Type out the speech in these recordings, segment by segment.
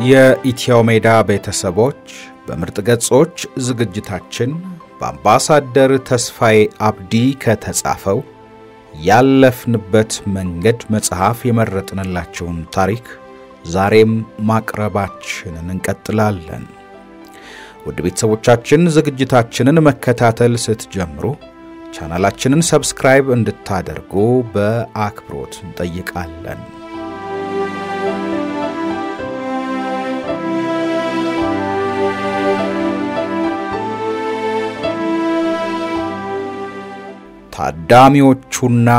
የኢትዮ ሜዳ ቤተሰቦች በምርጥ ገጾች ዝግጅታችን በአምባሳደር ተስፋዬ አብዲ ከተጻፈው ያለፍንበት መንገድ መጽሐፍ የመረጥንላችሁን ታሪክ ዛሬም ማቅረባችንን እንቀጥላለን። ውድ ቤተሰቦቻችን ዝግጅታችንን መከታተል ስትጀምሩ ቻናላችንን ሰብስክራይብ እንድታደርጉ በአክብሮት እንጠይቃለን። ታዳሚዎቹና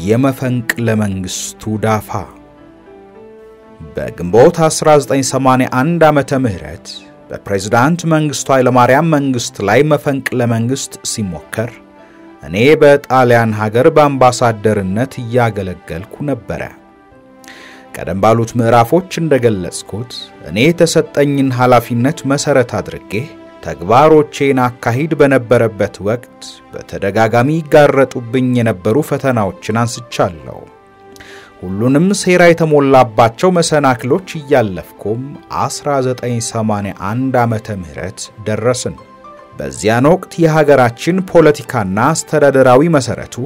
የመፈንቅለ መንግስቱ ዳፋ በግንቦት 1981 ዓመተ ምህረት በፕሬዝዳንት መንግስቱ ኃይለማርያም መንግስት ላይ መፈንቅለ መንግስት ሲሞከር እኔ በጣሊያን ሀገር በአምባሳደርነት ያገለገልኩ ነበር። ቀደም ባሉት ምዕራፎች እንደገለጽኩት እኔ ተሰጠኝን ኃላፊነት መሰረት አድርጌ ተግባሮቼን አካሂድ በነበረበት ወቅት በተደጋጋሚ ጋረጡብኝ የነበሩ ፈተናዎችን አንስቻለሁ። ሁሉንም ሴራ የተሞላባቸው መሰናክሎች እያለፍኩም 1981 ዓመተ ምህረት ደረስን። በዚያን ወቅት የሀገራችን ፖለቲካና አስተዳደራዊ መሰረቱ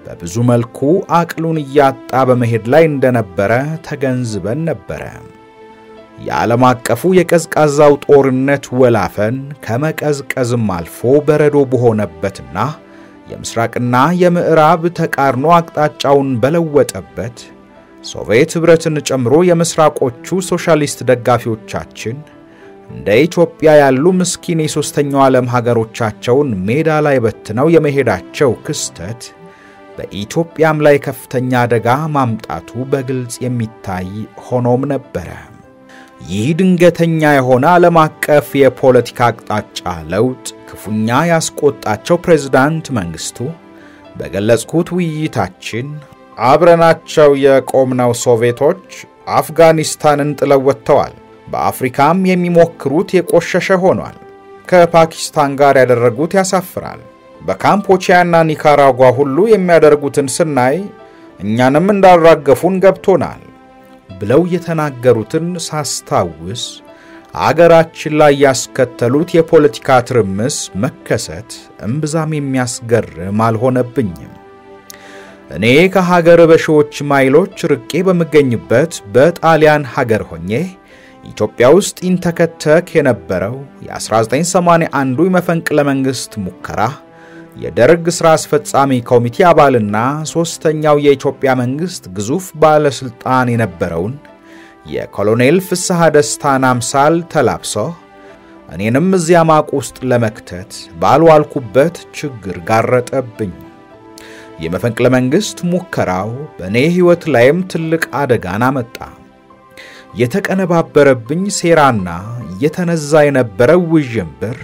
በብዙ መልኩ አቅሉን እያጣ በመሄድ ላይ እንደነበረ ተገንዝበን ነበር። የዓለም አቀፉ የቀዝቃዛው ጦርነት ወላፈን ከመቀዝቀዝም አልፎ በረዶ በሆነበትና የምስራቅና የምዕራብ ተቃርኖ አቅጣጫውን በለወጠበት ሶቪየት ህብረትን ጨምሮ የምስራቆቹ ሶሻሊስት ደጋፊዎቻችን እንደ ኢትዮጵያ ያሉ ምስኪን የሶስተኛው ዓለም ሀገሮቻቸውን ሜዳ ላይ በትነው የመሄዳቸው ክስተት በኢትዮጵያም ላይ ከፍተኛ አደጋ ማምጣቱ በግልጽ የሚታይ ሆኖም ነበር። ይህ ድንገተኛ የሆነ ዓለም አቀፍ የፖለቲካ አቅጣጫ ለውጥ ክፉኛ ያስቆጣቸው ፕሬዝዳንት መንግስቱ በገለጽኩት ውይይታችን አብረናቸው የቆምነው ሶቪየቶች አፍጋኒስታንን ጥለው ወጥተዋል፣ በአፍሪካም የሚሞክሩት የቆሸሸ ሆኗል፣ ከፓኪስታን ጋር ያደረጉት ያሳፍራል፣ በካምቦዲያና ኒካራጓ ሁሉ የሚያደርጉትን ስናይ እኛንም እንዳራገፉን ገብቶናል ብለው የተናገሩትን ሳስታውስ አገራችን ላይ ያስከተሉት የፖለቲካ ትርምስ መከሰት እምብዛም የሚያስገርም አልሆነብኝም። እኔ ከሀገር በሺዎች ማይሎች ርቄ በመገኝበት በጣሊያን ሀገር ሆኜ ኢትዮጵያ ውስጥ ይንተከተክ የነበረው የ1981 የመፈንቅለ መንግስት ሙከራ የደርግ ሥራ አስፈጻሚ ኮሚቴ አባልና ሶስተኛው የኢትዮጵያ መንግስት ግዙፍ ባለስልጣን የነበረውን የኮሎኔል ፍስሐ ደስታን አምሳል ተላብሶ እኔንም እዚያ ማቅ ውስጥ ለመክተት ባልዋልኩበት ችግር ጋረጠብኝ። የመፈንቅለ መንግስት ሙከራው በእኔ ሕይወት ላይም ትልቅ አደጋን አመጣ። የተቀነባበረብኝ ሴራና የተነዛ የነበረው ውዥንብር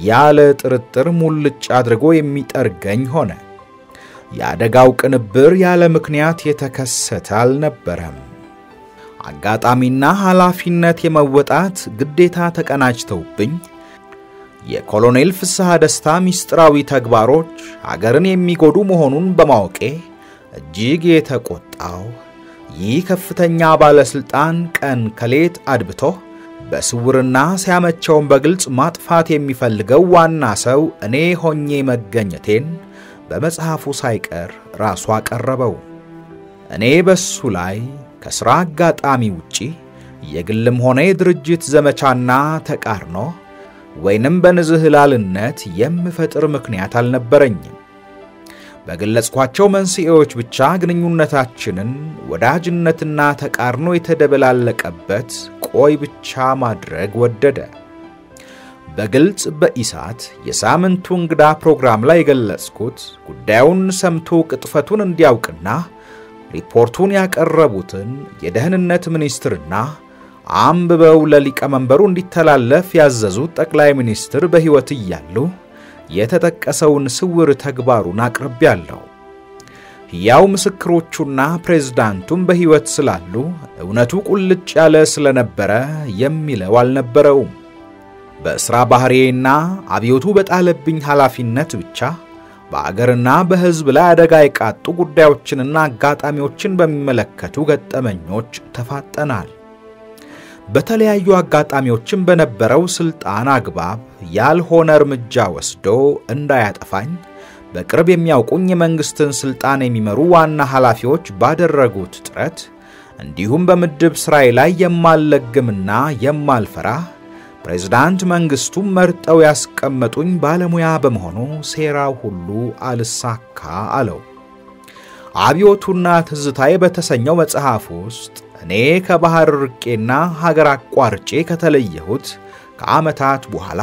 ያለ ጥርጥር ሙልጭ አድርጎ የሚጠርገኝ ሆነ። የአደጋው ቅንብር ያለ ምክንያት የተከሰተ አልነበረም። አጋጣሚና ኃላፊነት የመወጣት ግዴታ ተቀናጅተውብኝ የኮሎኔል ፍስሐ ደስታ ሚስጥራዊ ተግባሮች ሀገርን የሚጎዱ መሆኑን በማወቄ እጅግ የተቆጣው ይህ ከፍተኛ ባለስልጣን ቀን ከሌት አድብቶ በስውርና ሲያመቸውን በግልጽ ማጥፋት የሚፈልገው ዋና ሰው እኔ ሆኜ መገኘቴን በመጽሐፉ ሳይቀር ራሱ አቀረበው። እኔ በሱ ላይ ከሥራ አጋጣሚ ውጪ የግልም ሆነ የድርጅት ዘመቻና ተቃርኖ ወይንም በንዝህላልነት የምፈጥር ምክንያት አልነበረኝም። በገለጽኳቸው መንስኤዎች ብቻ ግንኙነታችንን ወዳጅነትና ተቃርኖ የተደበላለቀበት ቆይ ብቻ ማድረግ ወደደ። በግልጽ በኢሳት የሳምንቱ እንግዳ ፕሮግራም ላይ ገለጽኩት ጉዳዩን ሰምቶ ቅጥፈቱን እንዲያውቅና ሪፖርቱን ያቀረቡትን የደህንነት ሚኒስትርና አንብበው ለሊቀመንበሩ እንዲተላለፍ ያዘዙት ጠቅላይ ሚኒስትር በሕይወት እያሉ የተጠቀሰውን ስውር ተግባሩን አቅርቤያለሁ። ያው ምስክሮቹና ፕሬዝዳንቱም በሕይወት ስላሉ እውነቱ ቁልጭ ያለ ስለነበረ የሚለው አልነበረውም። በስራ ባህሪዬና አብዮቱ በጣለብኝ ኃላፊነት ብቻ በአገርና በሕዝብ ላይ አደጋ የቃጡ ጉዳዮችንና አጋጣሚዎችን በሚመለከቱ ገጠመኞች ተፋጠናል። በተለያዩ አጋጣሚዎችም በነበረው ስልጣን አግባብ ያልሆነ እርምጃ ወስዶ እንዳያጠፋኝ በቅርብ የሚያውቁኝ የመንግስትን ስልጣን የሚመሩ ዋና ኃላፊዎች ባደረጉት ጥረት እንዲሁም በምድብ ስራይ ላይ የማልለግምና የማልፈራ ፕሬዝዳንት መንግስቱ መርጠው ያስቀመጡኝ ባለሙያ በመሆኑ ሴራው ሁሉ አልሳካ አለው። አብዮቱና ትዝታዬ በተሰኘው መጽሐፍ ውስጥ እኔ ከባህር ርቄና ሀገር አቋርጬ ከተለየሁት ከዓመታት በኋላ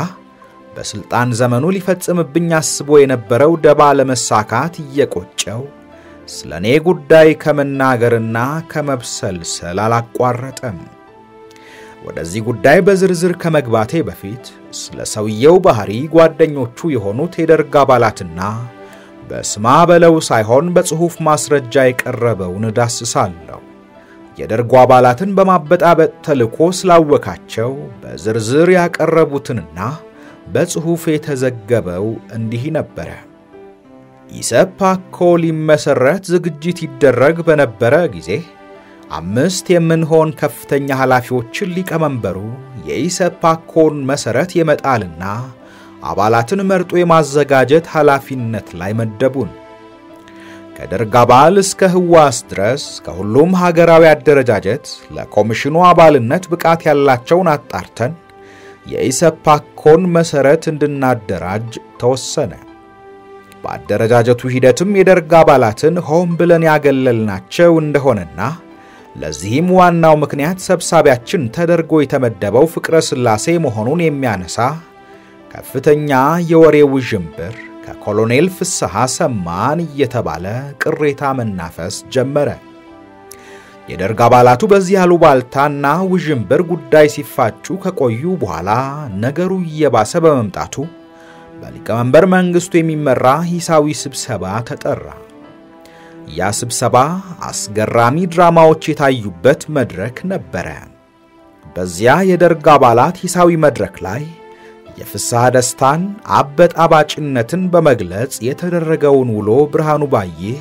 በስልጣን ዘመኑ ሊፈጽምብኝ አስቦ የነበረው ደባ ለመሳካት እየቆጨው ስለኔ ጉዳይ ከመናገርና ከመብሰልሰል አላቋረጠም። ወደዚህ ጉዳይ በዝርዝር ከመግባቴ በፊት ስለ ሰውየው ባህሪ ጓደኞቹ የሆኑት የደርግ አባላትና በስማ በለው ሳይሆን በጽሑፍ ማስረጃ የቀረበውን ዳስሳለሁ። የደርግ አባላትን በማበጣበጥ ተልኮ ስላወካቸው በዝርዝር ያቀረቡትንና በጽሑፍ የተዘገበው እንዲህ ነበር። ኢሰፓኮ ሊመሰረት ዝግጅት ይደረግ በነበረ ጊዜ 5 የምንሆን ከፍተኛ ኃላፊዎችን ሊቀመንበሩ የኢሰፓኮን መሰረት የመጣልና አባላትን መርጦ የማዘጋጀት ኃላፊነት ላይ መደቡን። ከደርግ አባል እስከ ህዋስ ድረስ ከሁሉም ሀገራዊ አደረጃጀት ለኮሚሽኑ አባልነት ብቃት ያላቸውን አጣርተን የኢሰፓኮን መሰረት እንድናደራጅ ተወሰነ። በአደረጃጀቱ ሂደትም የደርግ አባላትን ሆም ብለን ያገለልናቸው እንደሆነና ለዚህም ዋናው ምክንያት ሰብሳቢያችን ተደርጎ የተመደበው ፍቅረ ስላሴ መሆኑን የሚያነሳ ከፍተኛ የወሬ ውዥንብር ከኮሎኔል ፍስሐ ሰማን እየተባለ ቅሬታ መናፈስ ጀመረ። የደርግ አባላቱ በዚህ አሉባልታና ውዥንብር ጉዳይ ሲፋጩ ከቆዩ በኋላ ነገሩ እየባሰ በመምጣቱ በሊቀመንበር መንግስቱ የሚመራ ሂሳዊ ስብሰባ ተጠራ። ያ ስብሰባ አስገራሚ ድራማዎች የታዩበት መድረክ ነበረ። በዚያ የደርግ አባላት ሂሳዊ መድረክ ላይ የፍስሐ ደስታን አበጣባጭነትን በመግለጽ የተደረገውን ውሎ ብርሃኑ ባይህ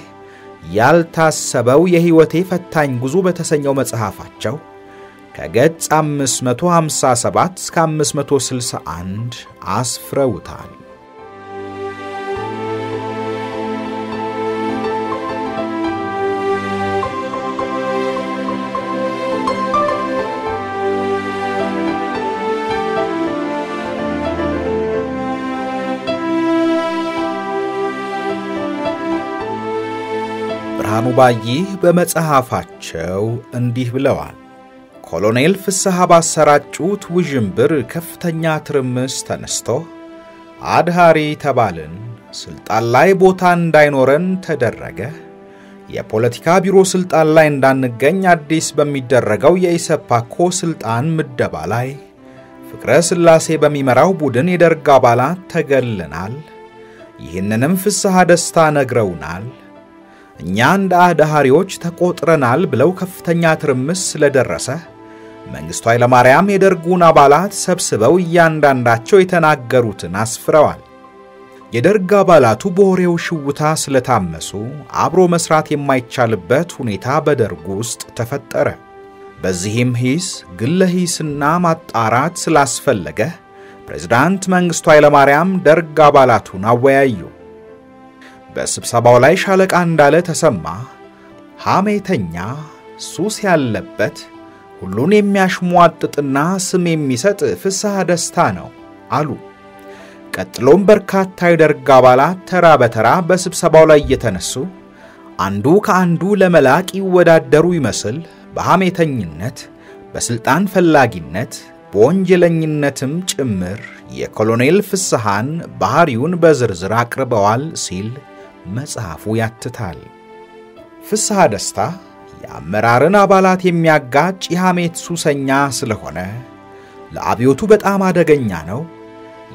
ያልታሰበው የህይወቴ ፈታኝ ጉዞ በተሰኘው መጽሐፋቸው ከገጽ 557 እስከ 561 አስፍረውታል። ብርሃኑ ባይህ በመጽሐፋቸው እንዲህ ብለዋል። ኮሎኔል ፍስሐ ባሰራጩት ውዥንብር ከፍተኛ ትርምስ ተነስቶ አድሃሪ ተባልን፣ ስልጣን ላይ ቦታ እንዳይኖረን ተደረገ። የፖለቲካ ቢሮ ስልጣን ላይ እንዳንገኝ አዲስ በሚደረገው የኢሰፓኮ ስልጣን ምደባ ላይ ፍቅረ ስላሴ በሚመራው ቡድን የደርግ አባላት ተገልለናል። ይህንንም ፍስሐ ደስታ ነግረውናል። እኛ እንደ አድሃሪዎች ተቆጥረናል ብለው ከፍተኛ ትርምስ ስለደረሰ መንግስቱ ኃይለማርያም የደርጉን አባላት ሰብስበው እያንዳንዳቸው የተናገሩትን አስፍረዋል። የደርግ አባላቱ በወሬው ሽውታ ስለታመሱ አብሮ መስራት የማይቻልበት ሁኔታ በደርጉ ውስጥ ተፈጠረ። በዚህም ሂስ ግለ ሂስና ማጣራት ስላስፈለገ ፕሬዝዳንት መንግስቱ ኃይለማርያም ደርግ አባላቱን አወያዩ። በስብሰባው ላይ ሻለቃ እንዳለ ተሰማ ሐሜተኛ፣ ሱስ ያለበት፣ ሁሉን የሚያሽሟጥጥና ስም የሚሰጥ ፍስሐ ደስታ ነው አሉ። ቀጥሎም በርካታ የደርግ አባላት ተራ በተራ በስብሰባው ላይ እየተነሱ አንዱ ከአንዱ ለመላቅ ይወዳደሩ ይመስል በሐሜተኝነት፣ በስልጣን ፈላጊነት፣ በወንጀለኝነትም ጭምር የኮሎኔል ፍስሐን ባህሪውን በዝርዝር አቅርበዋል ሲል መጽሐፉ ያትታል። ፍስሐ ደስታ የአመራርን አባላት የሚያጋጭ የሐሜት ሱሰኛ ስለሆነ ለአብዮቱ በጣም አደገኛ ነው።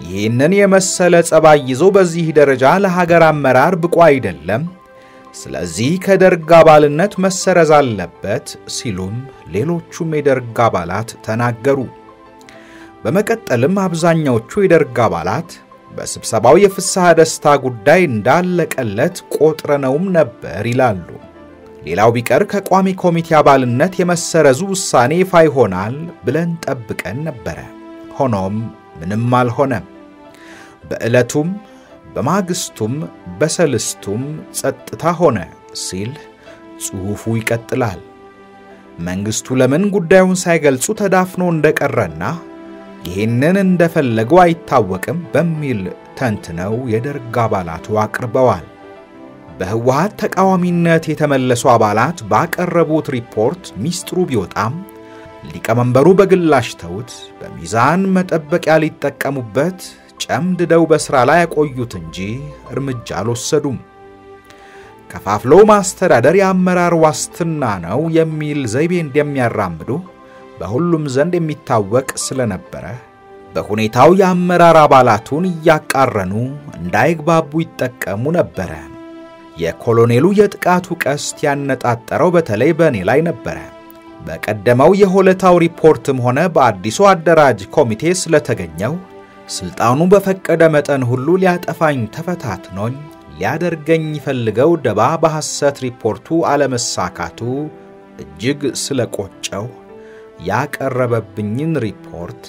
ይህንን የመሰለ ጸባይ ይዞ በዚህ ደረጃ ለሀገር አመራር ብቁ አይደለም። ስለዚህ ከደርግ አባልነት መሰረዝ አለበት ሲሉም ሌሎቹም የደርግ አባላት ተናገሩ። በመቀጠልም አብዛኛዎቹ የደርግ አባላት በስብሰባው የፍስሐ ደስታ ጉዳይ እንዳለቀለት ቆጥረነውም ነበር ይላሉ። ሌላው ቢቀር ከቋሚ ኮሚቴ አባልነት የመሰረዙ ውሳኔ ይፋ ይሆናል ብለን ጠብቀን ነበር። ሆኖም ምንም አልሆነም። በዕለቱም በማግስቱም በሰልስቱም ጸጥታ ሆነ ሲል ጽሑፉ ይቀጥላል። መንግስቱ ለምን ጉዳዩን ሳይገልጹ ተዳፍኖ እንደቀረና ይሄንን እንደፈለጉ አይታወቅም በሚል ተንትነው የደርግ አባላቱ አቅርበዋል። በህወሓት ተቃዋሚነት የተመለሱ አባላት ባቀረቡት ሪፖርት ሚስጥሩ ቢወጣም ሊቀመንበሩ በግላሽተውት በሚዛን መጠበቂያ ሊጠቀሙበት ጨምድደው በስራ ላይ ያቆዩት እንጂ እርምጃ አልወሰዱም። ከፋፍሎ ማስተዳደር የአመራር ዋስትና ነው የሚል ዘይቤ እንደሚያራምዱ በሁሉም ዘንድ የሚታወቅ ስለነበረ በሁኔታው የአመራር አባላቱን እያቃረኑ እንዳይግባቡ ይጠቀሙ ነበር። የኮሎኔሉ የጥቃቱ ቀስት ያነጣጠረው በተለይ በእኔ ላይ ነበር። በቀደመው የሆለታው ሪፖርትም ሆነ በአዲሱ አደራጅ ኮሚቴ ስለተገኘው ስልጣኑ በፈቀደ መጠን ሁሉ ሊያጠፋኝ ተፈታትኖኝ ሊያደርገኝ ይፈልገው ደባ በሐሰት ሪፖርቱ አለመሳካቱ እጅግ ስለቆጨው ያቀረበብኝን ሪፖርት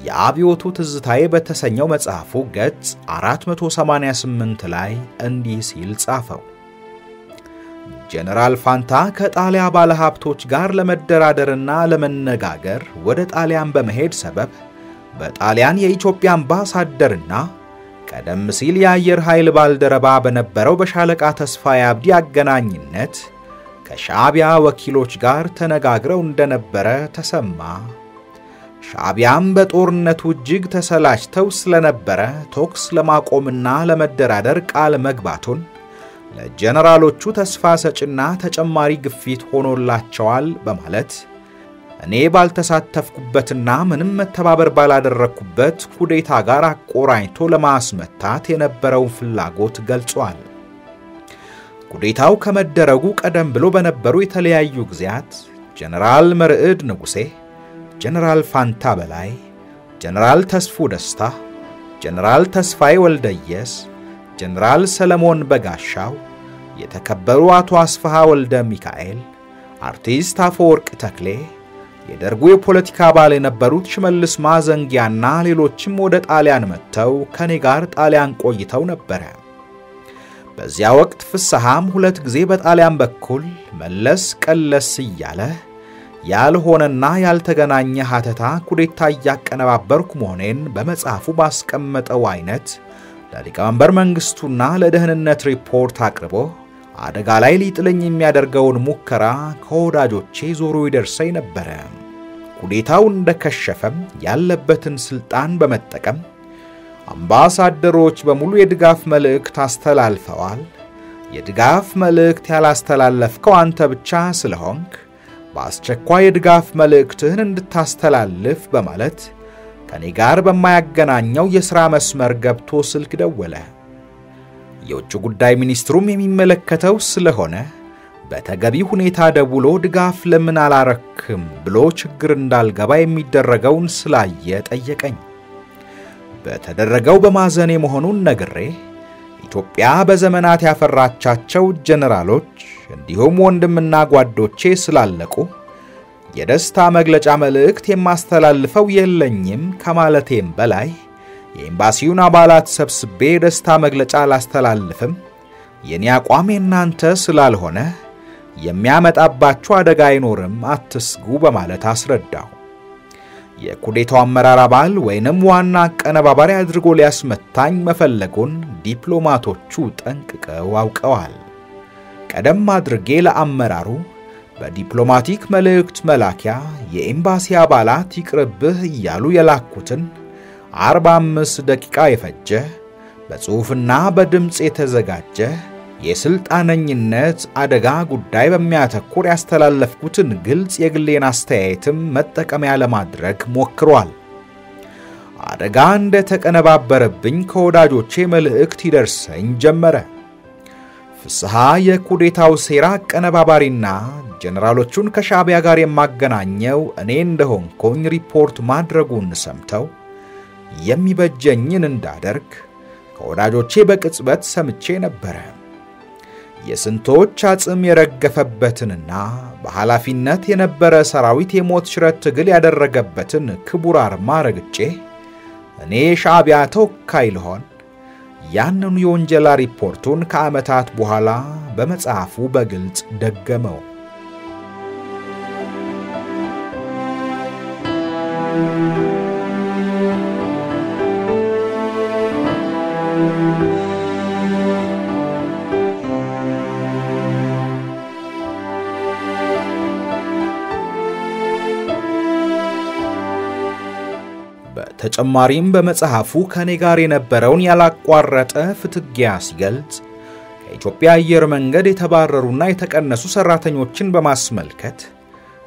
የአብዮቱ ትዝታዬ በተሰኘው መጽሐፉ ገጽ 488 ላይ እንዲህ ሲል ጻፈው። ጀነራል ፋንታ ከጣሊያ ባለሀብቶች ጋር ለመደራደርና ለመነጋገር ወደ ጣሊያን በመሄድ ሰበብ በጣሊያን የኢትዮጵያ አምባሳደርና ቀደም ሲል የአየር ኃይል ባልደረባ በነበረው በሻለቃ ተስፋዬ አብዲ አገናኝነት ከሻዕቢያ ወኪሎች ጋር ተነጋግረው እንደነበረ ተሰማ። ሻዕቢያም በጦርነቱ እጅግ ተሰላችተው ስለነበረ ቶክስ ለማቆምና ለመደራደር ቃል መግባቱን ለጀነራሎቹ ተስፋ ሰጭና ተጨማሪ ግፊት ሆኖላቸዋል በማለት እኔ ባልተሳተፍኩበትና ምንም መተባበር ባላደረኩበት ኩዴታ ጋር አቆራኝቶ ለማስመታት የነበረውን ፍላጎት ገልጿል። ኩዴታው ከመደረጉ ቀደም ብሎ በነበሩ የተለያዩ ጊዜያት ጀነራል መርዕድ ንጉሴ፣ ጀነራል ፋንታ በላይ፣ ጀነራል ተስፉ ደስታ፣ ጀነራል ተስፋዬ ወልደየስ፣ ጀነራል ሰለሞን በጋሻው፣ የተከበሩ አቶ አስፋሃ ወልደ ሚካኤል፣ አርቲስት አፈወርቅ ተክሌ፣ የደርጉ የፖለቲካ አባል የነበሩት ሽመልስ ማዘንጊያና ሌሎችም ወደ ጣሊያን መጥተው ከኔ ጋር ጣሊያን ቆይተው ነበር። በዚያ ወቅት ፍስሐም ሁለት ጊዜ በጣሊያን በኩል መለስ ቀለስ እያለ ያልሆነና ያልተገናኘ ሀተታ ኩዴታ ያቀነባበርኩ መሆኔን በመጽሐፉ ባስቀመጠው አይነት ለሊቀመንበር መንግስቱና ለደህንነት ሪፖርት አቅርቦ አደጋ ላይ ሊጥለኝ የሚያደርገውን ሙከራ ከወዳጆቼ ዞሮ ይደርሰኝ ነበር። ኩዴታው እንደከሸፈም ያለበትን ስልጣን በመጠቀም አምባሳደሮች በሙሉ የድጋፍ መልእክት አስተላልፈዋል። የድጋፍ መልእክት ያላስተላለፍከው አንተ ብቻ ስለሆንክ በአስቸኳይ የድጋፍ መልእክትህን እንድታስተላልፍ በማለት ከኔ ጋር በማያገናኘው የሥራ መስመር ገብቶ ስልክ ደወለ። የውጭ ጉዳይ ሚኒስትሩም የሚመለከተው ስለሆነ በተገቢ ሁኔታ ደውሎ ድጋፍ ለምን አላረክም ብሎ ችግር እንዳልገባ የሚደረገውን ስላየ ጠየቀኝ። በተደረገው በማዘኔ መሆኑን ነግሬ ኢትዮጵያ በዘመናት ያፈራቻቸው ጀነራሎች እንዲሁም ወንድምና ጓዶቼ ስላለቁ የደስታ መግለጫ መልእክት የማስተላልፈው የለኝም ከማለቴም በላይ የኤምባሲውን አባላት ሰብስቤ ደስታ መግለጫ ላስተላልፍም የኔ አቋም እናንተ ስላልሆነ የሚያመጣባችሁ አደጋ አይኖርም አትስጉ በማለት አስረዳው። የኩዴታው አመራር አባል ወይንም ዋና አቀነባባሪ አድርጎ ሊያስመታኝ መፈለጉን ዲፕሎማቶቹ ጠንቅቀው አውቀዋል። ቀደም አድርጌ ለአመራሩ በዲፕሎማቲክ መልእክት መላኪያ የኤምባሲ አባላት ይቅርብህ እያሉ የላኩትን 45 ደቂቃ የፈጀ በጽሑፍና በድምጽ የተዘጋጀ የስልጣነኝነት አደጋ ጉዳይ በሚያተኩር ያስተላለፍኩትን ግልጽ የግሌን አስተያየትም መጠቀሚያ ለማድረግ ሞክሯል። አደጋ እንደተቀነባበረብኝ ከወዳጆቼ መልእክት ይደርሰኝ ጀመረ። ፍስሐ የኩዴታው ሴራ አቀነባባሪና ጀነራሎቹን ከሻዕቢያ ጋር የማገናኘው እኔ እንደሆንኩኝ ሪፖርት ማድረጉን ሰምተው የሚበጀኝን እንዳደርግ ከወዳጆቼ በቅጽበት ሰምቼ ነበር። የስንቶች አጽም የረገፈበትንና በኃላፊነት የነበረ ሰራዊት የሞት ሽረት ትግል ያደረገበትን ክቡር አርማ ረግጬ እኔ ሻዕቢያ ተወካይ ልሆን ያንኑ የወንጀላ ሪፖርቱን ከዓመታት በኋላ በመጽሐፉ በግልጽ ደገመው። በተጨማሪም በመጽሐፉ ከኔ ጋር የነበረውን ያላቋረጠ ፍትጊያ ሲገልጽ ከኢትዮጵያ አየር መንገድ የተባረሩና የተቀነሱ ሰራተኞችን በማስመልከት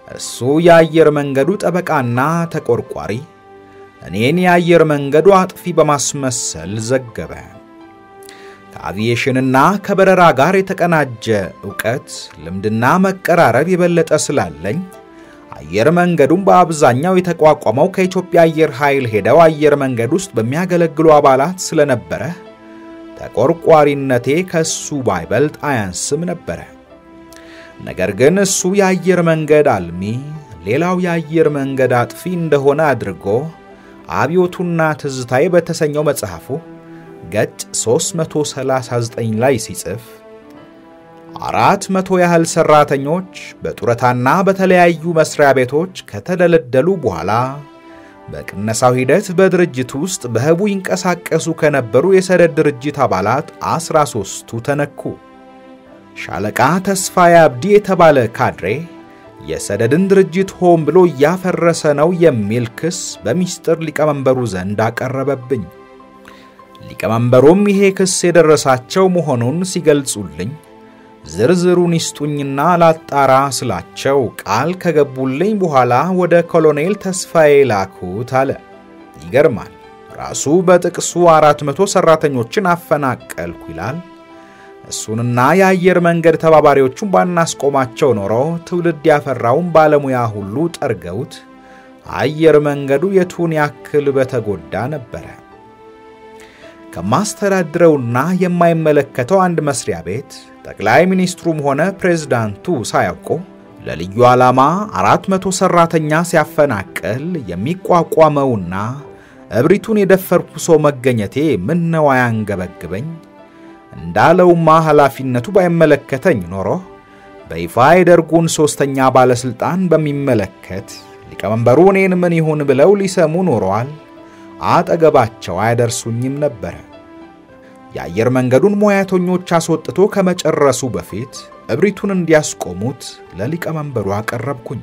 እሱ የአየር መንገዱ ጠበቃና ተቆርቋሪ እኔን የአየር መንገዱ አጥፊ በማስመሰል ዘገበ። ከአቪዬሽንና ከበረራ ጋር የተቀናጀ ዕውቀት ልምድና መቀራረብ የበለጠ ስላለኝ አየር መንገዱን በአብዛኛው የተቋቋመው ከኢትዮጵያ አየር ኃይል ሄደው አየር መንገድ ውስጥ በሚያገለግሉ አባላት ስለነበረ ተቆርቋሪነቴ ከሱ ባይበልጥ አያንስም ነበር። ነገር ግን እሱ የአየር መንገድ አልሚ ሌላው የአየር መንገድ አጥፊ እንደሆነ አድርጎ አብዮቱና ትዝታዬ በተሰኘው መጽሐፉ ገጽ 339 ላይ ሲጽፍ 400 ያህል ሰራተኞች በጡረታና በተለያዩ መስሪያ ቤቶች ከተደለደሉ በኋላ በቅነሳው ሂደት በድርጅቱ ውስጥ በህቡ ይንቀሳቀሱ ከነበሩ የሰደድ ድርጅት አባላት 13ቱ ተነኩ። ሻለቃ ተስፋዬ አብዲ የተባለ ካድሬ የሰደድን ድርጅት ሆን ብሎ ያፈረሰ ነው የሚል ክስ በሚስጥር ሊቀመንበሩ ዘንድ አቀረበብኝ። ሊቀመንበሩም ይሄ ክስ የደረሳቸው መሆኑን ሲገልጹልኝ ዝርዝሩን ይስጡኝና ላጣራ ስላቸው ቃል ከገቡልኝ በኋላ ወደ ኮሎኔል ተስፋዬ ላኩት አለ። ይገርማል። ራሱ በጥቅሱ 400 ሰራተኞችን አፈናቀልኩ ይላል። እሱንና የአየር መንገድ ተባባሪዎቹን ባናስቆማቸው ኖሮ ትውልድ ያፈራውን ባለሙያ ሁሉ ጠርገውት አየር መንገዱ የቱን ያክል በተጎዳ ነበር። ከማስተዳድረውና የማይመለከተው አንድ መስሪያ ቤት ጠቅላይ ሚኒስትሩም ሆነ ፕሬዝዳንቱ ሳያውቁ ለልዩ ዓላማ 400 ሰራተኛ ሲያፈናቅል የሚቋቋመውና እብሪቱን የደፈርኩ ሰው መገኘቴ ምን ነው ያንገበግበኝ? እንዳለውማ ኃላፊነቱ ባይመለከተኝ ኖሮ በይፋ የደርጉን ሶስተኛ ባለስልጣን በሚመለከት ሊቀመንበሩ እኔን ምን ይሁን ብለው ሊሰሙ ኖረዋል። አጠገባቸው አይደርሱኝም ነበር። የአየር መንገዱን ሙያተኞች አስወጥቶ ከመጨረሱ በፊት እብሪቱን እንዲያስቆሙት ለሊቀመንበሩ አቀረብኩኝ።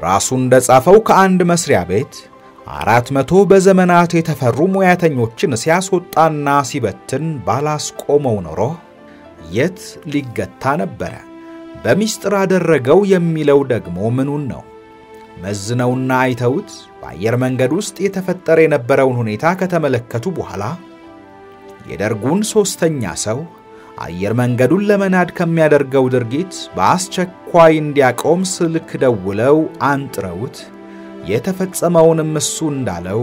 ራሱ እንደጻፈው ከአንድ መስሪያ ቤት 400 በዘመናት የተፈሩ ሙያተኞችን ሲያስወጣና ሲበትን ባላስቆመው ኖሮ የት ሊገታ ነበር? በሚስጥር አደረገው የሚለው ደግሞ ምኑን ነው? መዝነውና አይተውት በአየር መንገድ ውስጥ የተፈጠረ የነበረውን ሁኔታ ከተመለከቱ በኋላ የደርጉን ሶስተኛ ሰው አየር መንገዱን ለመናድ ከሚያደርገው ድርጊት በአስቸኳይ እንዲያቆም ስልክ ደውለው አንጥረውት የተፈጸመውንም እሱ እንዳለው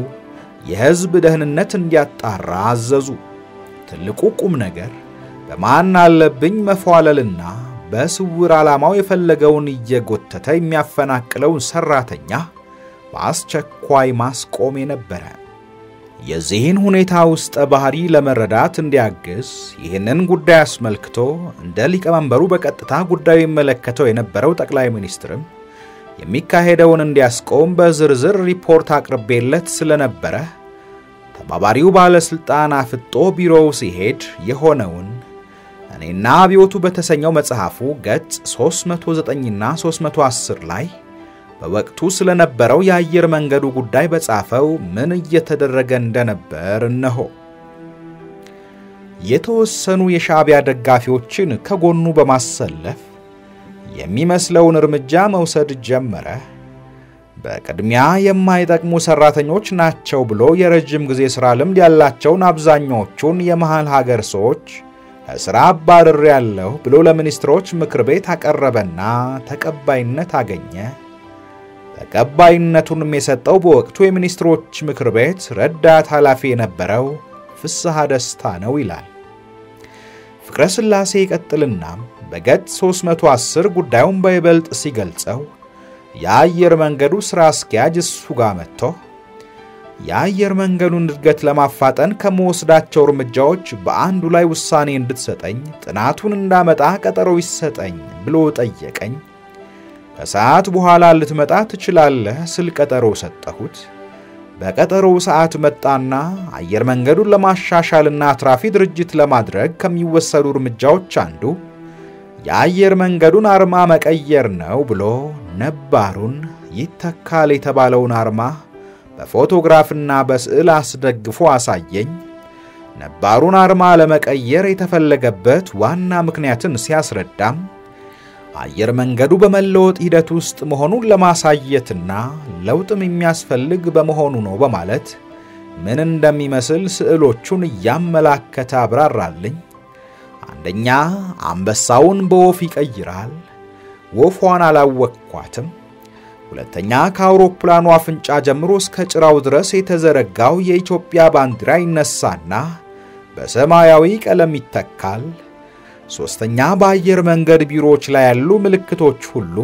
የሕዝብ ደህንነት እንዲያጣራ አዘዙ። ትልቁ ቁም ነገር በማን አለብኝ መፏለልና በስውር ዓላማው የፈለገውን እየጎተተ የሚያፈናቅለውን ሰራተኛ በአስቸኳይ ማስቆም ነበር። የዚህን ሁኔታ ውስጥ ባህሪ ለመረዳት እንዲያግዝ ይህንን ጉዳይ አስመልክቶ እንደ ሊቀመንበሩ በቀጥታ ጉዳዩ ይመለከተው የነበረው ጠቅላይ ሚኒስትርም የሚካሄደውን እንዲያስቆም በዝርዝር ሪፖርት አቅርቤለት ስለነበረ ተባባሪው ባለስልጣን አፍጦ ቢሮው ሲሄድ የሆነውን እኔና አብዮቱ በተሰኘው መጽሐፉ ገጽ 309 እና 310 ላይ በወቅቱ ስለነበረው የአየር መንገዱ ጉዳይ በጻፈው ምን እየተደረገ እንደነበር እነሆ። የተወሰኑ የሻዕቢያ ደጋፊዎችን ከጎኑ በማሰለፍ የሚመስለውን እርምጃ መውሰድ ጀመረ። በቅድሚያ የማይጠቅሙ ሰራተኞች ናቸው ብሎ የረጅም ጊዜ ሥራ ልምድ ያላቸውን አብዛኞቹን የመሃል ሀገር ሰዎች ከሥራ አባረር ያለው ብሎ ለሚኒስትሮች ምክር ቤት አቀረበና ተቀባይነት አገኘ። ተቀባይነቱንም የሰጠው በወቅቱ የሚኒስትሮች ምክር ቤት ረዳት ኃላፊ የነበረው ፍስሐ ደስታ ነው ይላል። ፍቅረ ሥላሴ ይቀጥልና በገጽ 310 ጉዳዩን በይበልጥ ሲገልጸው የአየር መንገዱ ሥራ አስኪያጅ እሱ ጋር መጥቶ የአየር መንገዱን እድገት ለማፋጠን ከመወስዳቸው እርምጃዎች በአንዱ ላይ ውሳኔ እንድትሰጠኝ ጥናቱን እንዳመጣ ቀጠሮ ይሰጠኝ ብሎ ጠየቀኝ። ከሰዓት በኋላ ልትመጣ ትችላለህ ስል ቀጠሮ ሰጠሁት። በቀጠሮው ሰዓት መጣና አየር መንገዱን ለማሻሻልና አትራፊ ድርጅት ለማድረግ ከሚወሰዱ እርምጃዎች አንዱ የአየር መንገዱን አርማ መቀየር ነው ብሎ ነባሩን ይተካል የተባለውን አርማ በፎቶግራፍና በስዕል አስደግፎ አሳየኝ። ነባሩን አርማ ለመቀየር የተፈለገበት ዋና ምክንያትን ሲያስረዳም አየር መንገዱ በመለወጥ ሂደት ውስጥ መሆኑን ለማሳየትና ለውጥም የሚያስፈልግ በመሆኑ ነው በማለት ምን እንደሚመስል ስዕሎቹን ያመላከተ አብራራልኝ። አንደኛ አንበሳውን በወፍ ይቀይራል። ወፏን አላወቅኳትም። ሁለተኛ ከአውሮፕላኑ አፍንጫ ጀምሮ እስከ ጭራው ድረስ የተዘረጋው የኢትዮጵያ ባንዲራ ይነሳና በሰማያዊ ቀለም ይተካል። ሶስተኛ በአየር መንገድ ቢሮዎች ላይ ያሉ ምልክቶች ሁሉ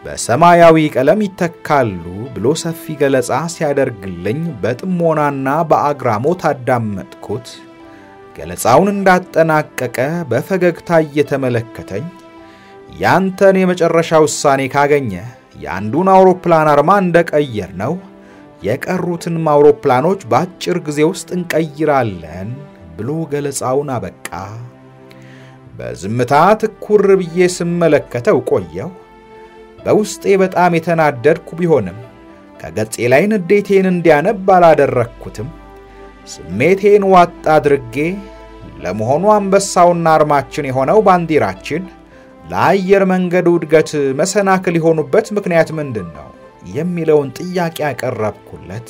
በሰማያዊ ቀለም ይተካሉ ብሎ ሰፊ ገለጻ ሲያደርግልኝ በጥሞናና በአግራሞት አዳመጥኩት። ገለጻውን እንዳጠናቀቀ በፈገግታ እየተመለከተኝ ያንተን የመጨረሻ ውሳኔ ካገኘ ያንዱን አውሮፕላን አርማ እንደቀየር ነው የቀሩትን አውሮፕላኖች በአጭር ጊዜ ውስጥ እንቀይራለን ብሎ ገለጻውን አበቃ። በዝምታ ትኩር ብዬ ስመለከተው ቆየው። በውስጤ በጣም የተናደድኩ ቢሆንም ከገጼ ላይ ንዴቴን እንዲያነብ አላደረኩትም። ስሜቴን ዋጥ አድርጌ ለመሆኑ አንበሳውና አርማችን የሆነው ባንዲራችን ለአየር መንገዱ እድገት መሰናክል የሆኑበት ምክንያት ምንድነው የሚለውን ጥያቄ ያቀረብኩለት።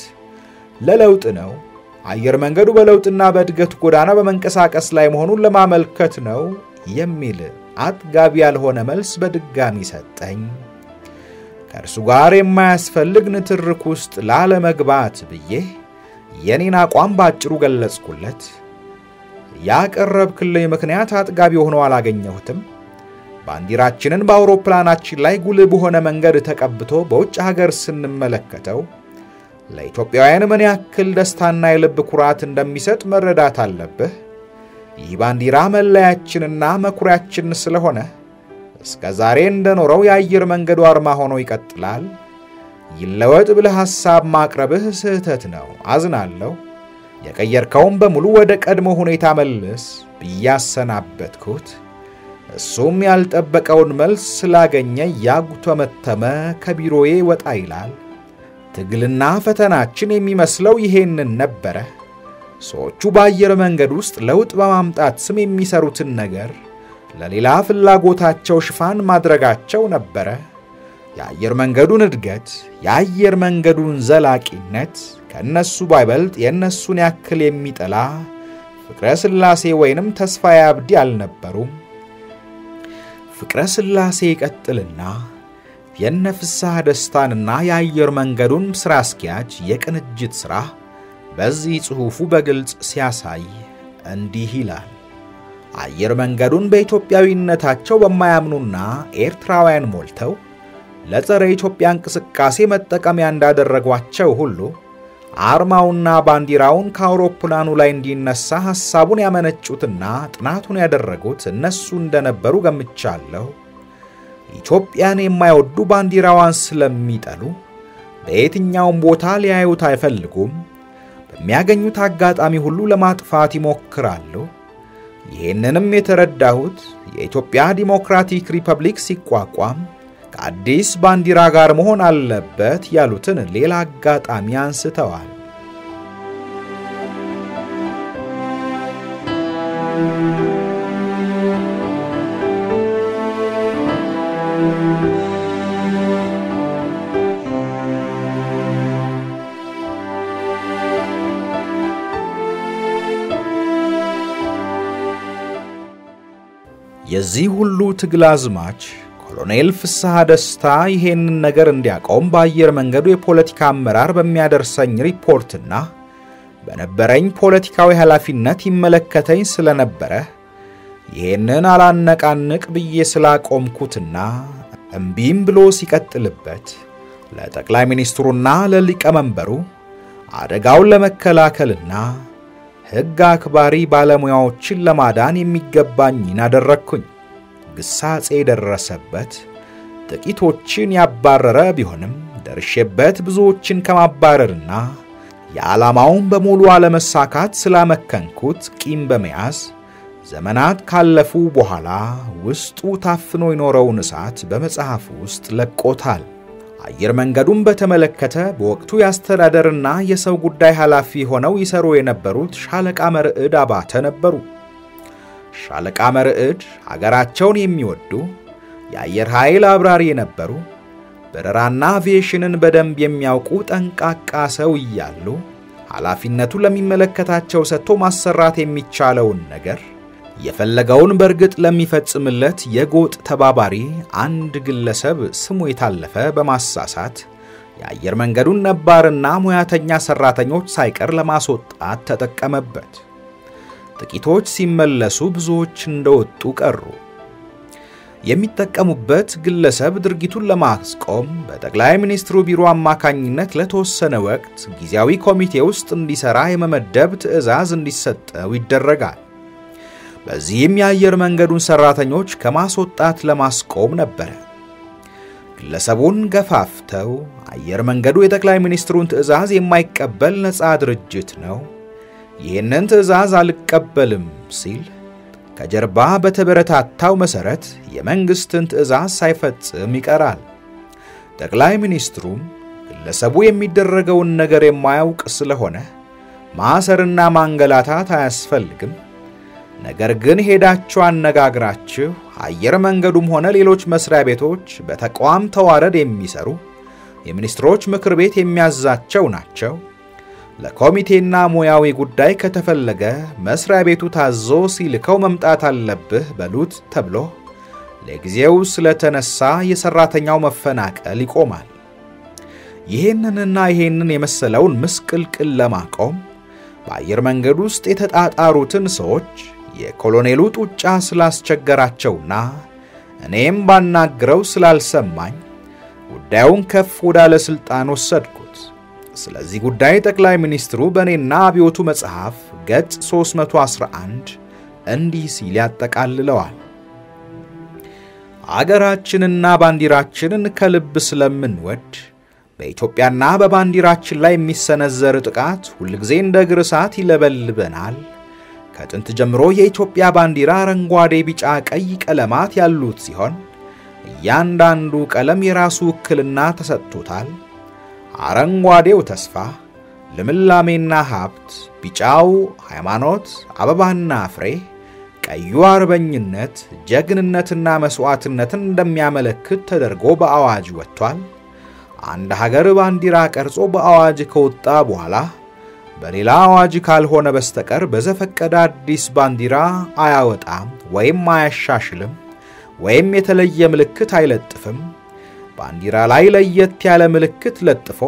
ለለውጥ ነው። አየር መንገዱ በለውጥና በእድገት ጎዳና በመንቀሳቀስ ላይ መሆኑን ለማመልከት ነው የሚል አጥጋቢ ያልሆነ መልስ በድጋሚ ሰጠኝ። ከእርሱ ጋር የማያስፈልግ ንትርክ ውስጥ ላለመግባት ብዬ የኔን አቋም ባጭሩ ገለጽኩለት። ያቀረብክልኝ ምክንያት አጥጋቢ ሆኖ አላገኘሁትም። ባንዲራችንን በአውሮፕላናችን ላይ ጉልህ በሆነ መንገድ ተቀብቶ በውጭ ሀገር ስንመለከተው ለኢትዮጵያውያን ምን ያክል ደስታና የልብ ኩራት እንደሚሰጥ መረዳት አለብህ። ይህ ባንዲራ መለያችንና መኩሪያችን ስለሆነ እስከ ዛሬ እንደኖረው የአየር መንገዱ አርማ ሆኖ ይቀጥላል። ይለወጥ ብለህ ሐሳብ ማቅረብህ ስህተት ነው። አዝናለሁ። የቀየርከውን በሙሉ ወደ ቀድሞ ሁኔታ መልስ ብያሰናበትኩት። እሱም ያልጠበቀውን መልስ ስላገኘ ያጉተመተመ ከቢሮዬ ወጣ ይላል። ትግልና ፈተናችን የሚመስለው ይሄንን ነበረ። ሰዎቹ በአየር መንገድ ውስጥ ለውጥ በማምጣት ስም የሚሰሩትን ነገር ለሌላ ፍላጎታቸው ሽፋን ማድረጋቸው ነበረ። የአየር መንገዱን እድገት፣ የአየር መንገዱን ዘላቂነት ከነሱ ባይበልጥ የነሱን ያክል የሚጠላ ፍቅረ ሥላሴ ወይንም ተስፋዬ አብዲ አልነበሩም። ፍቅረ ሥላሴ ይቀጥልና የነፍስሐ ደስታንና የአየር መንገዱን ሥራ አስኪያጅ የቅንጅት ሥራ በዚህ ጽሑፉ በግልጽ ሲያሳይ እንዲህ ይላል። አየር መንገዱን በኢትዮጵያዊነታቸው በማያምኑና ኤርትራውያን ሞልተው ለጸረ ኢትዮጵያ እንቅስቃሴ መጠቀሚያ እንዳደረጓቸው ሁሉ አርማውና ባንዲራውን ከአውሮፕላኑ ላይ እንዲነሳ ሐሳቡን ያመነጩትና ጥናቱን ያደረጉት እነሱ እንደነበሩ ገምቻለሁ። ኢትዮጵያን የማይወዱ ባንዲራዋን ስለሚጠሉ በየትኛውም ቦታ ሊያዩት አይፈልጉም። በሚያገኙት አጋጣሚ ሁሉ ለማጥፋት ይሞክራሉ። ይህንንም የተረዳሁት የኢትዮጵያ ዲሞክራቲክ ሪፐብሊክ ሲቋቋም ከአዲስ ባንዲራ ጋር መሆን አለበት ያሉትን ሌላ አጋጣሚ አንስተዋል። የዚህ ሁሉ ትግል አዝማች ኮሎኔል ፍስሐ ደስታ ይሄንን ነገር እንዲያቆም በአየር መንገዱ የፖለቲካ አመራር በሚያደርሰኝ ሪፖርትና በነበረኝ ፖለቲካዊ ኃላፊነት ይመለከተኝ ስለነበረ ይሄንን አላነቃንቅ ብዬ ስላቆምኩትና እምቢም ብሎ ሲቀጥልበት ለጠቅላይ ሚኒስትሩና ለሊቀመንበሩ አደጋውን ለመከላከልና ሕግ አክባሪ ባለሙያዎችን ለማዳን የሚገባኝን አደረግኩኝ። ግሳጼ ደረሰበት። ጥቂቶችን ያባረረ ቢሆንም ደርሼበት ብዙዎችን ከማባረርና የዓላማውን በሙሉ አለመሳካት ስላመከንኩት ቂም በመያዝ ዘመናት ካለፉ በኋላ ውስጡ ታፍኖ የኖረውን እሳት በመጽሐፍ ውስጥ ለቆታል። አየር መንገዱን በተመለከተ በወቅቱ ያስተዳደርና የሰው ጉዳይ ኃላፊ ሆነው ይሰሩ የነበሩት ሻለቃ መርዕድ አባተ ነበሩ። ሻለቃ መርዕድ ሀገራቸውን የሚወዱ የአየር ኃይል አብራሪ የነበሩ በረራና አቪዬሽንን በደንብ የሚያውቁ ጠንቃቃ ሰው እያሉ ኃላፊነቱ ለሚመለከታቸው ሰጥቶ ማሰራት የሚቻለውን ነገር የፈለገውን በርግጥ ለሚፈጽምለት የጎጥ ተባባሪ አንድ ግለሰብ ስሙ የታለፈ በማሳሳት የአየር መንገዱን ነባርና ሙያተኛ ሰራተኞች ሳይቀር ለማስወጣት ተጠቀመበት። ጥቂቶች ሲመለሱ ብዙዎች እንደወጡ ቀሩ። የሚጠቀሙበት ግለሰብ ድርጊቱን ለማስቆም በጠቅላይ ሚኒስትሩ ቢሮ አማካኝነት ለተወሰነ ወቅት ጊዜያዊ ኮሚቴ ውስጥ እንዲሰራ የመመደብ ትዕዛዝ እንዲሰጠው ይደረጋል። በዚህም የአየር መንገዱን ሰራተኞች ከማስወጣት ለማስቆም ነበር። ግለሰቡን ገፋፍተው አየር መንገዱ የጠቅላይ ሚኒስትሩን ትዕዛዝ የማይቀበል ነፃ ድርጅት ነው፣ ይህንን ትዕዛዝ አልቀበልም ሲል ከጀርባ በተበረታታው መሰረት የመንግስትን ትዕዛዝ ሳይፈጽም ይቀራል። ጠቅላይ ሚኒስትሩም ግለሰቡ የሚደረገውን ነገር የማያውቅ ስለሆነ ማሰርና ማንገላታት አያስፈልግም፣ ነገር ግን ሄዳችሁ አነጋግራችሁ አየር መንገዱም ሆነ ሌሎች መስሪያ ቤቶች በተቋም ተዋረድ የሚሰሩ የሚኒስትሮች ምክር ቤት የሚያዛቸው ናቸው። ለኮሚቴና ሙያዊ ጉዳይ ከተፈለገ መስሪያ ቤቱ ታዞ ሲልከው መምጣት አለብህ በሉት ተብሎ ለጊዜው ስለተነሳ የሰራተኛው መፈናቀል ይቆማል። ይሄንን የመሰለውን ምስቅልቅል ለማቆም በአየር መንገድ ውስጥ የተጣጣሩትን ሰዎች የኮሎኔሉ ጡጫ ስላስቸገራቸውና እኔም ባናግረው ስላልሰማኝ ጉዳዩን ከፍ ወዳለ ስልጣን ወሰድኩት። ስለዚህ ጉዳይ ጠቅላይ ሚኒስትሩ በእኔና አብዮቱ መጽሐፍ ገጽ 311 እንዲህ ሲል ያጠቃልለዋል። አገራችንና ባንዲራችንን ከልብ ስለምንወድ በኢትዮጵያና በባንዲራችን ላይ የሚሰነዘር ጥቃት ሁልጊዜ እንደ እግር እሳት ይለበልበናል። ከጥንት ጀምሮ የኢትዮጵያ ባንዲራ አረንጓዴ፣ ቢጫ፣ ቀይ ቀለማት ያሉት ሲሆን እያንዳንዱ ቀለም የራሱ ውክልና ተሰጥቶታል። አረንጓዴው ተስፋ፣ ልምላሜና ሀብት፣ ቢጫው ሃይማኖት፣ አበባና ፍሬ፣ ቀዩ አርበኝነት፣ ጀግንነትና መስዋዕትነትን እንደሚያመለክት ተደርጎ በአዋጅ ወጥቷል። አንድ ሀገር ባንዲራ ቀርጾ በአዋጅ ከወጣ በኋላ በሌላ አዋጅ ካልሆነ በስተቀር በዘፈቀደ አዲስ ባንዲራ አያወጣም ወይም አያሻሽልም ወይም የተለየ ምልክት አይለጥፍም። ባንዲራ ላይ ለየት ያለ ምልክት ለጥፎ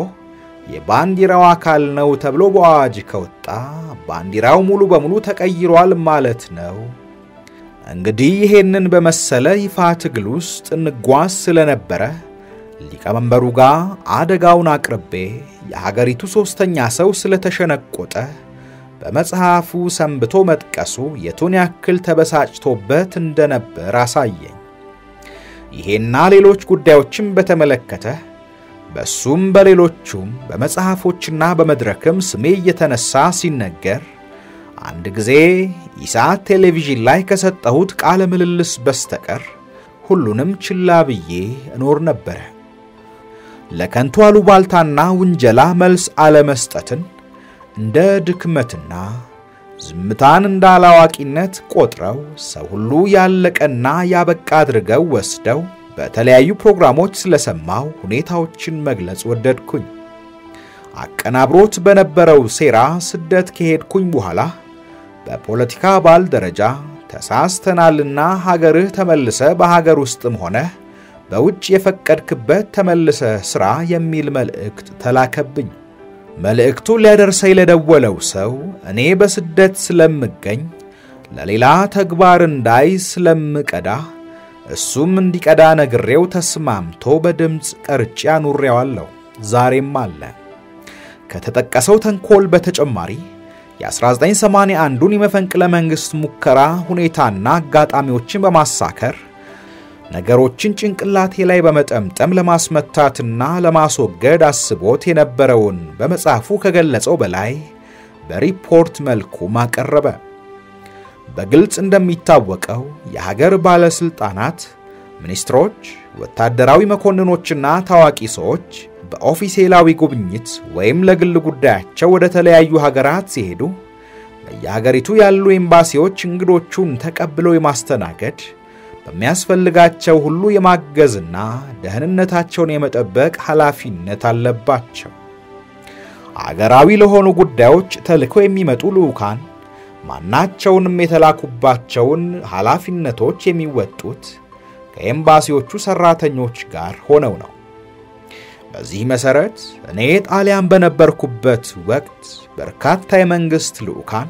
የባንዲራው አካል ነው ተብሎ በአዋጅ ከወጣ ባንዲራው ሙሉ በሙሉ ተቀይሯል ማለት ነው። እንግዲህ ይሄንን በመሰለ ይፋ ትግል ውስጥ እንጓዝ ስለነበረ ሊቀመንበሩ ጋር አደጋውን አቅርቤ የሀገሪቱ ሶስተኛ ሰው ስለተሸነቆጠ በመጽሐፉ ሰንብቶ መጥቀሱ የቱን ያክል ተበሳጭቶበት እንደነበር አሳየኝ። ይሄና ሌሎች ጉዳዮችን በተመለከተ በሱም በሌሎቹም በመጽሐፎችና በመድረክም ስሜ እየተነሳ ሲነገር አንድ ጊዜ ኢሳት ቴሌቪዥን ላይ ከሰጠሁት ቃለ ምልልስ በስተቀር ሁሉንም ችላ ብዬ እኖር ነበር። ለከንቱ አሉባልታና ውንጀላ መልስ አለመስጠትን እንደ ድክመትና ዝምታን እንደ አላዋቂነት ቆጥረው ሰው ሁሉ ያለቀና ያበቃ አድርገው ወስደው በተለያዩ ፕሮግራሞች ስለሰማው ሁኔታዎችን መግለጽ ወደድኩኝ። አቀናብሮት በነበረው ሴራ ስደት ከሄድኩኝ በኋላ በፖለቲካ ባል ደረጃ ተሳስተናልና ሀገርህ ተመልሰ በሀገር ውስጥም ሆነ በውጭ የፈቀድክበት ተመልሰ ስራ የሚል መልእክት ተላከብኝ። መልእክቱ ሊያደርሰኝ ለደወለው ሰው እኔ በስደት ስለምገኝ ለሌላ ተግባር እንዳይ ስለምቀዳ እሱም እንዲቀዳ ነግሬው ተስማምቶ በድምጽ ቀርጬ አኑሬዋለሁ። ዛሬም አለ። ከተጠቀሰው ተንኮል በተጨማሪ የ1981ን የመፈንቅለ መንግስት ሙከራ ሁኔታና አጋጣሚዎችን በማሳከር ነገሮችን ጭንቅላቴ ላይ በመጠምጠም ለማስመታትና ለማስወገድ አስቦት የነበረውን በመጽሐፉ ከገለጸው በላይ በሪፖርት መልኩ ማቀረበ። በግልጽ እንደሚታወቀው የሀገር ባለስልጣናት፣ ሚኒስትሮች፣ ወታደራዊ መኮንኖችና ታዋቂ ሰዎች በኦፊሴላዊ ጉብኝት ወይም ለግል ጉዳያቸው ወደ ተለያዩ ሀገራት ሲሄዱ በየሀገሪቱ ያሉ ኤምባሲዎች እንግዶቹን ተቀብለው የማስተናገድ በሚያስፈልጋቸው ሁሉ የማገዝና ደህንነታቸውን የመጠበቅ ኃላፊነት አለባቸው። አገራዊ ለሆኑ ጉዳዮች ተልከው የሚመጡ ልዑካን ማናቸውንም የተላኩባቸውን ኃላፊነቶች የሚወጡት ከኤምባሲዎቹ ሰራተኞች ጋር ሆነው ነው። በዚህ መሰረት እኔ ጣሊያን በነበርኩበት ወቅት በርካታ የመንግስት ልዑካን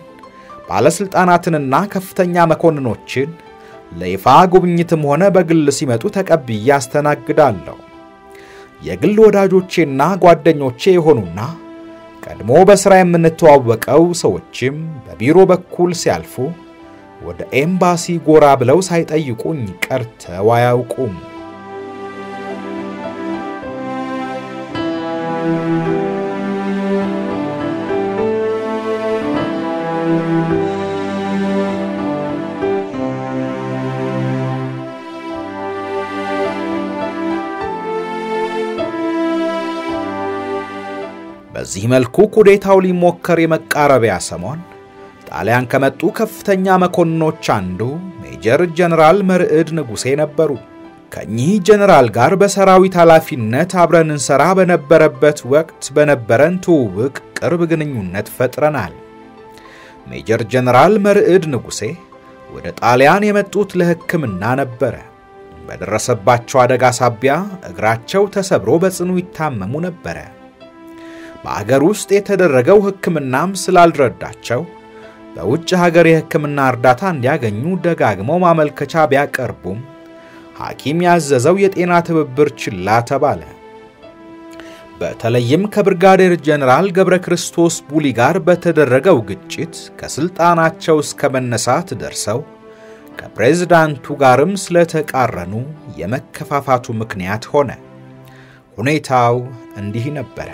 ባለስልጣናትንና ከፍተኛ መኮንኖችን ለይፋ ጉብኝትም ሆነ በግል ሲመጡ ተቀብዬ አስተናግዳለሁ። የግል ወዳጆቼና ጓደኞቼ የሆኑና ቀድሞ በስራ የምንተዋወቀው ሰዎችም በቢሮ በኩል ሲያልፉ ወደ ኤምባሲ ጎራ ብለው ሳይጠይቁኝ ቀርተው አያውቁም። በዚህ መልኩ ኩዴታው ሊሞከር የመቃረቢያ ሰሞን ጣሊያን ከመጡ ከፍተኛ መኮንኖች አንዱ ሜጀር ጀነራል መርዕድ ንጉሴ ነበሩ። ከኚህ ጀነራል ጋር በሰራዊት ኃላፊነት አብረን እንሰራ በነበረበት ወቅት በነበረን ትውውቅ ቅርብ ግንኙነት ፈጥረናል። ሜጀር ጀነራል መርዕድ ንጉሴ ወደ ጣሊያን የመጡት ለሕክምና ነበረ። በደረሰባቸው አደጋ ሳቢያ እግራቸው ተሰብሮ በጽኑ ይታመሙ ነበር። በአገር ውስጥ የተደረገው ሕክምናም ስላልረዳቸው በውጭ ሀገር የሕክምና እርዳታ እንዲያገኙ ደጋግመው ማመልከቻ ቢያቀርቡም ሐኪም ያዘዘው የጤና ትብብር ችላ ተባለ። በተለይም ከብርጋዴር ጀነራል ገብረ ክርስቶስ ቡሊ ጋር በተደረገው ግጭት ከስልጣናቸው እስከ መነሳት ደርሰው ከፕሬዝዳንቱ ጋርም ስለተቃረኑ የመከፋፋቱ ምክንያት ሆነ። ሁኔታው እንዲህ ነበር።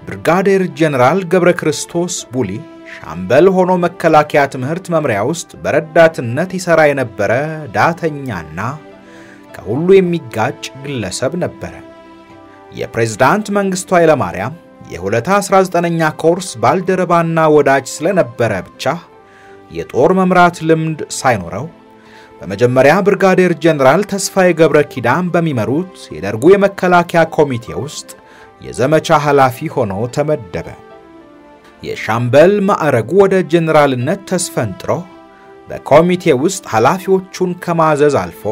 ብርጋዴር ጀነራል ገብረ ክርስቶስ ቡሊ ሻምበል ሆኖ መከላከያ ትምህርት መምሪያ ውስጥ በረዳትነት ይሰራ የነበረ ዳተኛና ከሁሉ የሚጋጭ ግለሰብ ነበር። የፕሬዝዳንት መንግስቱ ኃይለማርያም የ2019ኛ ኮርስ ባልደረባና ወዳጅ ስለነበረ ብቻ የጦር መምራት ልምድ ሳይኖረው በመጀመሪያ ብርጋዴር ጀነራል ተስፋዬ ገብረ ኪዳን በሚመሩት የደርጉ የመከላከያ ኮሚቴ ውስጥ የዘመቻ ኃላፊ ሆኖ ተመደበ። የሻምበል ማዕረጉ ወደ ጀነራልነት ተስፈንጥሮ በኮሚቴ ውስጥ ኃላፊዎቹን ከማዘዝ አልፎ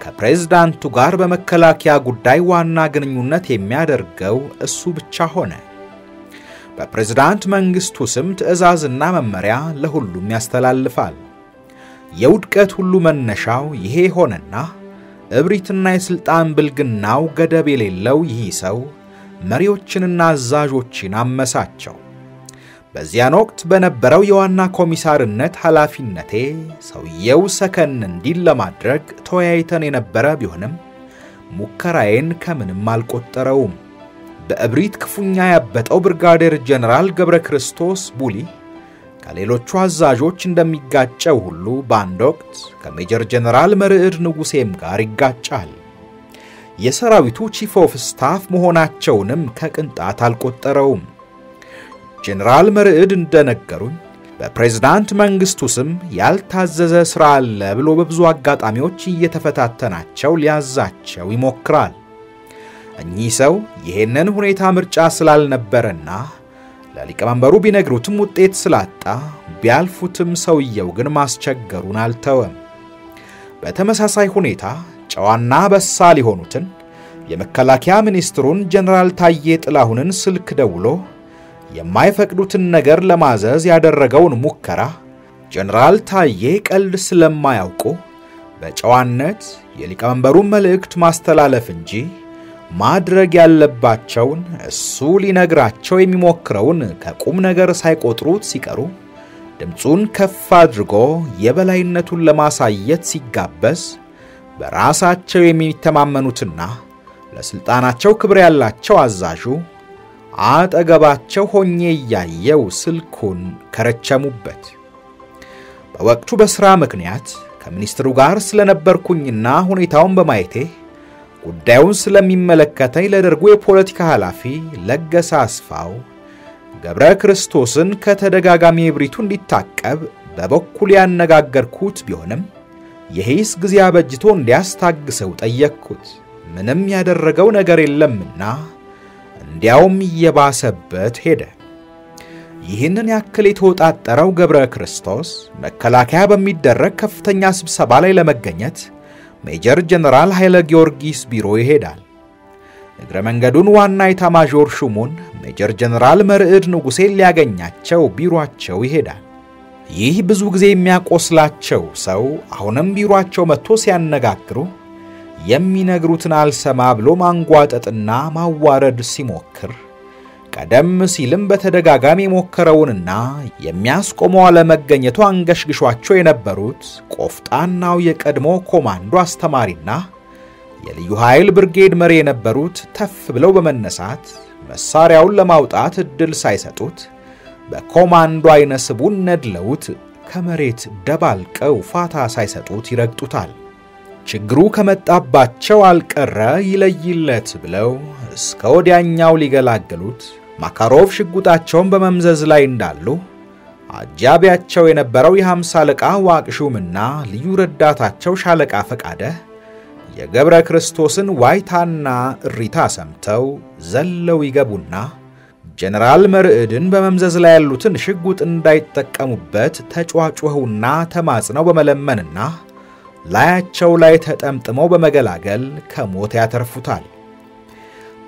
ከፕሬዝዳንቱ ጋር በመከላከያ ጉዳይ ዋና ግንኙነት የሚያደርገው እሱ ብቻ ሆነ። በፕሬዝዳንት መንግስቱ ስም ትዕዛዝና መመሪያ ለሁሉም ያስተላልፋል። የውድቀት ሁሉ መነሻው ይሄ ሆነና እብሪትና የስልጣን ብልግናው ገደብ የሌለው ይህ ሰው መሪዎችንና አዛዦችን አመሳቸው። በዚያን ወቅት በነበረው የዋና ኮሚሳርነት ኃላፊነቴ ሰውየው ሰከን እንዲል ለማድረግ ተወያይተን የነበረ ቢሆንም ሙከራዬን ከምንም አልቆጠረውም። በእብሪት ክፉኛ ያበጠው ብርጋዴር ጀነራል ገብረ ክርስቶስ ቡሊ ከሌሎቹ አዛዦች እንደሚጋጨው ሁሉ በአንድ ወቅት ከሜጀር ጀነራል መርዕድ ንጉሴም ጋር ይጋጫል። የሰራዊቱ ቺፍ ኦፍ ስታፍ መሆናቸውንም ከቅንጣት አልቆጠረውም። ጀነራል መርዕድ እንደነገሩኝ በፕሬዝዳንት መንግስቱ ስም ያልታዘዘ ሥራ አለ ብሎ በብዙ አጋጣሚዎች እየተፈታተናቸው ሊያዛቸው ይሞክራል። እኚህ ሰው ይሄንን ሁኔታ ምርጫ ስላልነበረና ለሊቀመንበሩ ቢነግሩትም ውጤት ስላጣ ቢያልፉትም ሰውየው ግን ማስቸገሩን አልተወም። በተመሳሳይ ሁኔታ ጨዋና በሳል የሆኑትን የመከላከያ ሚኒስትሩን ጀነራል ታዬ ጥላሁንን ስልክ ደውሎ የማይፈቅዱትን ነገር ለማዘዝ ያደረገውን ሙከራ ጀነራል ታዬ ቀልድ ስለማያውቁ በጨዋነት የሊቀመንበሩን መልእክት ማስተላለፍ እንጂ ማድረግ ያለባቸውን እሱ ሊነግራቸው የሚሞክረውን ከቁም ነገር ሳይቆጥሩት ሲቀሩ ድምጹን ከፍ አድርጎ የበላይነቱን ለማሳየት ሲጋበዝ በራሳቸው የሚተማመኑትና ለስልጣናቸው ክብር ያላቸው አዛዡ አጠገባቸው ሆኜ ያየው ስልኩን ከረቸሙበት። በወቅቱ በስራ ምክንያት ከሚኒስትሩ ጋር ስለነበርኩኝና ሁኔታውን በማየቴ ጉዳዩን ስለሚመለከተኝ ለደርጉ የፖለቲካ ኃላፊ ለገሰ አስፋው ገብረ ክርስቶስን ከተደጋጋሚ እብሪቱ እንዲታቀብ በበኩል ያነጋገርኩት ቢሆንም የሂስ ጊዜ አበጅቶ እንዲያስታግሰው ጠየቅኩት። ምንም ያደረገው ነገር የለምና እንዲያውም እየባሰበት ሄደ። ይህንን ያክል የተወጣጠረው ገብረ ክርስቶስ መከላከያ በሚደረግ ከፍተኛ ስብሰባ ላይ ለመገኘት ሜጀር ጀነራል ኃይለ ጊዮርጊስ ቢሮ ይሄዳል። እግረ መንገዱን ዋና ኢታማዦር ሹሙን ሜጀር ጀነራል መርዕድ ንጉሴ ሊያገኛቸው ቢሮአቸው ይሄዳል። ይህ ብዙ ጊዜ የሚያቆስላቸው ሰው አሁንም ቢሮአቸው መጥቶ ሲያነጋግሩ የሚነግሩትን አልሰማ ብሎ ማንጓጠጥና ማዋረድ ሲሞክር ቀደም ሲልም በተደጋጋሚ ሞከረውንና የሚያስቆመው አለመገኘቱ አንገሽግሿቸው የነበሩት ቆፍጣናው የቀድሞ ኮማንዶ አስተማሪና የልዩ ኃይል ብርጌድ መሪ የነበሩት ተፍ ብለው በመነሳት መሳሪያውን ለማውጣት እድል ሳይሰጡት በኮማንዶ አይነ ስቡን ነድለውት ከመሬት ደባልቀው ፋታ ሳይሰጡት ይረግጡታል። ችግሩ ከመጣባቸው አልቀረ ይለይለት ብለው እስከ ወዲያኛው ሊገላገሉት ማካሮቭ ሽጉጣቸውን በመምዘዝ ላይ እንዳሉ አጃቢያቸው የነበረው የ50 አለቃ ዋቅሹምና ልዩ ረዳታቸው ሻለቃ ፈቃደ የገብረ ክርስቶስን ዋይታና እሪታ ሰምተው ዘለው ይገቡና ጀነራል መርዕድን በመምዘዝ ላይ ያሉትን ሽጉጥ እንዳይጠቀሙበት ተጫዋጩውና ተማጽነው በመለመንና ላያቸው ላይ ተጠምጥመው በመገላገል ከሞት ያተርፉታል።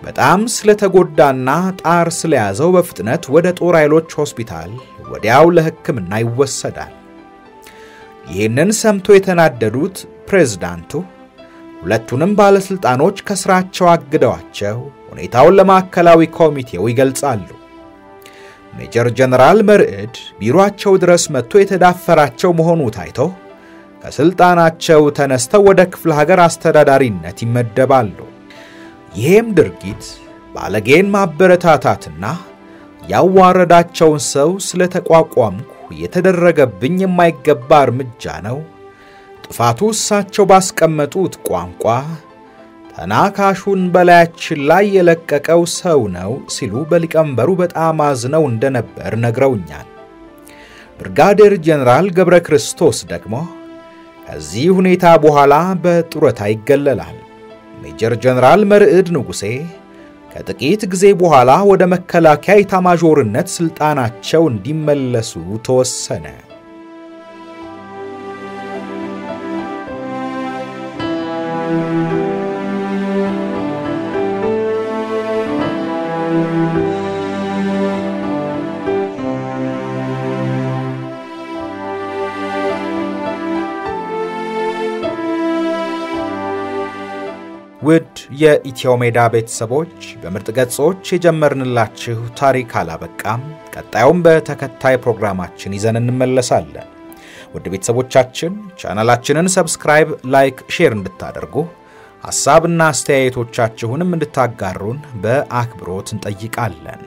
በጣም ስለተጎዳና ጣር ስለያዘው በፍጥነት ወደ ጦር ኃይሎች ሆስፒታል ወዲያው ለሕክምና ይወሰዳል። ይህንን ሰምቶ የተናደዱት ፕሬዝዳንቱ ሁለቱንም ባለስልጣኖች ከስራቸው አግደዋቸው ሁኔታውን ለማዕከላዊ ኮሚቴው ይገልጻሉ። ሜጀር ጀነራል መርዕድ ቢሮአቸው ድረስ መጥቶ የተዳፈራቸው መሆኑ ታይቶ ከስልጣናቸው ተነስተው ወደ ክፍለ ሀገር አስተዳዳሪነት ይመደባሉ። ይህም ድርጊት ባለጌን ማበረታታትና ያዋረዳቸውን ሰው ስለተቋቋምኩ የተደረገብኝ የማይገባ እርምጃ ነው፣ ጥፋቱ እሳቸው ባስቀመጡት ቋንቋ ተናካሹን በላያችን ላይ የለቀቀው ሰው ነው ሲሉ በሊቀመንበሩ በጣም አዝነው እንደነበር ነግረውኛል። ብርጋዴር ጀነራል ገብረ ክርስቶስ ደግሞ ከዚህ ሁኔታ በኋላ በጡረታ ይገለላል። ሜጀር ጀነራል መርዕድ ንጉሴ ከጥቂት ጊዜ በኋላ ወደ መከላከያ ኢታማዦርነት ስልጣናቸው እንዲመለሱ ተወሰነ። ውድ የኢትዮሜዳ ቤተሰቦች በምርጥ ገጾች የጀመርንላችሁ ታሪክ አላበቃም። ቀጣዩን በተከታይ ፕሮግራማችን ይዘን እንመለሳለን። ውድ ቤተሰቦቻችን ቻናላችንን ሰብስክራይብ፣ ላይክ፣ ሼር እንድታደርጉ ሐሳብና አስተያየቶቻችሁንም እንድታጋሩን በአክብሮት እንጠይቃለን።